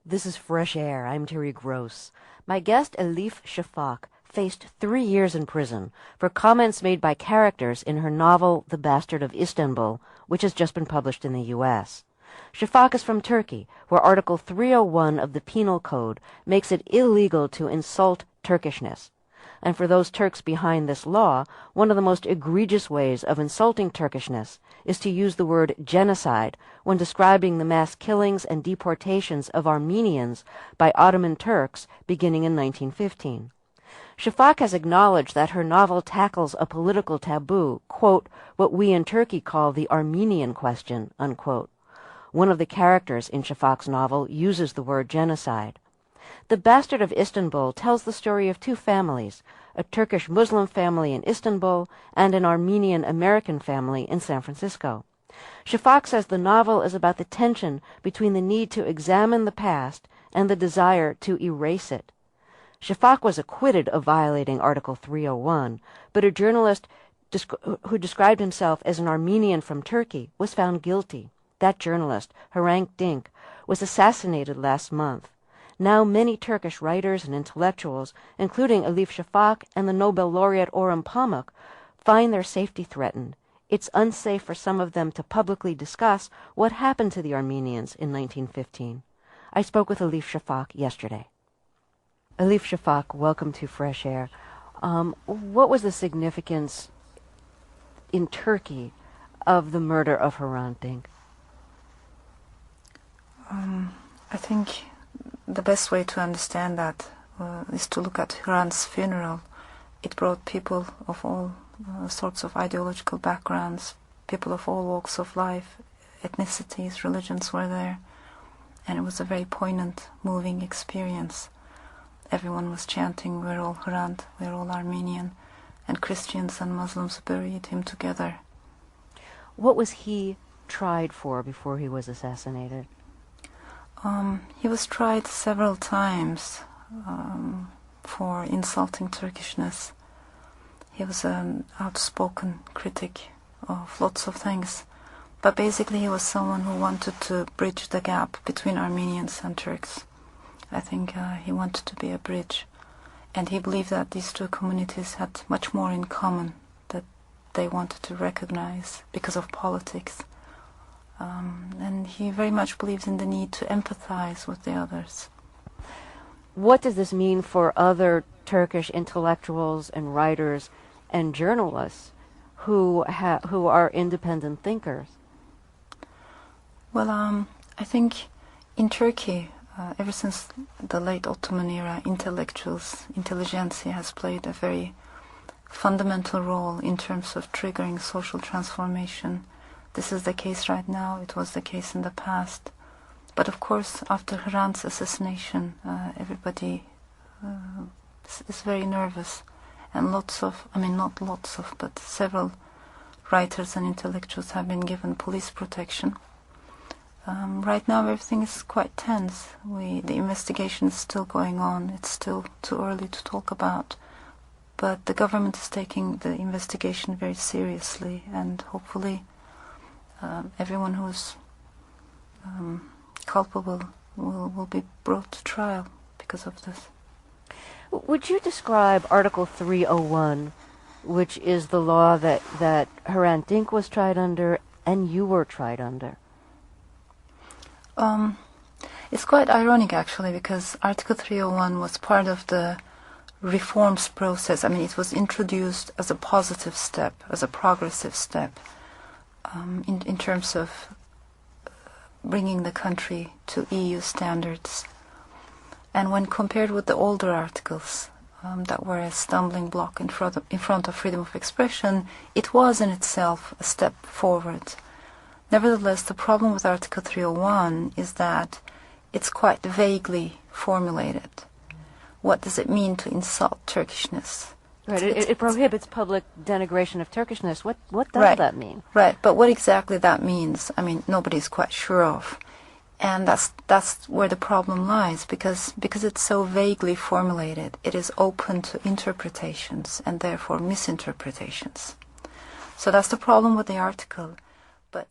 This is Fresh Air. I'm Terry Gross. My guest, Elif Shafak, faced 3 years in prison for comments made by characters in her novel The Bastard of Istanbul, which has just been published in the U.S. Shafak is from Turkey, where Article 301 of the Penal Code makes it illegal to insult Turkishness. And for those Turks behind this law, one of the most egregious ways of insulting Turkishness is to use the word genocide when describing the mass killings and deportations of Armenians by Ottoman Turks beginning in 1915. Shafak has acknowledged that her novel tackles a political taboo, quote, what we in Turkey call the Armenian question, unquote. One of the characters in Shafak's novel uses the word genocide. The Bastard of Istanbul tells the story of two families, a Turkish Muslim family in Istanbul and an Armenian-American family in San Francisco. Shafak says the novel is about the tension between the need to examine the past and the desire to erase it. Shafak was acquitted of violating Article 301, but a journalist who described himself as an Armenian from Turkey was found guilty. That journalist, Hrant Dink, was assassinated last month. Now many Turkish writers and intellectuals, including Elif Shafak and the Nobel laureate Orhan Pamuk, find their safety threatened. It's unsafe for some of them to publicly discuss what happened to the Armenians in 1915. I spoke with Elif Shafak yesterday. Elif Shafak, welcome to Fresh Air. What was the significance in Turkey of the murder of Hrant Dink? I think the best way to understand that is to look at Hrant's funeral. It brought people of all sorts of ideological backgrounds, people of all walks of life, ethnicities, religions were there, and it was a very poignant, moving experience. Everyone was chanting, "We're all Hrant, we're all Armenian," and Christians and Muslims buried him together. What was he tried for before he was assassinated? He was tried several times for insulting Turkishness. He was an outspoken critic of lots of things, but basically he was someone who wanted to bridge the gap between Armenians and Turks. I think he wanted to be a bridge, and he believed that these two communities had much more in common that they wanted to recognize because of politics. And he very much believes in the need to empathize with the others. What does this mean for other Turkish intellectuals and writers and journalists who are independent thinkers? Well, I think in Turkey, ever since the late Ottoman era, intelligentsia has played a very fundamental role in terms of triggering social transformation. This is the case right now, it was the case in the past. But of course, after Hrant's assassination, everybody is very nervous. And but several writers and intellectuals have been given police protection. Right now everything is quite tense. The investigation is still going on. It's still too early to talk about. But the government is taking the investigation very seriously, and hopefully everyone who's culpable will be brought to trial because of this. Would you describe Article 301, which is the law that Hrant Dink was tried under and you were tried under? It's quite ironic, actually, because Article 301 was part of the reforms process. I mean, it was introduced as a positive step, as a progressive step, in terms of bringing the country to EU standards. And when compared with the older articles that were a stumbling block in front of freedom of expression, it was in itself a step forward. Nevertheless, the problem with Article 301 is that it's quite vaguely formulated. What does it mean to insult Turkishness? Right, it prohibits public denigration of Turkishness. What does that mean? Right, but what exactly that means, I mean, nobody's quite sure of. And that's where the problem lies, because it's so vaguely formulated, it is open to interpretations and therefore misinterpretations. So that's the problem with the article. But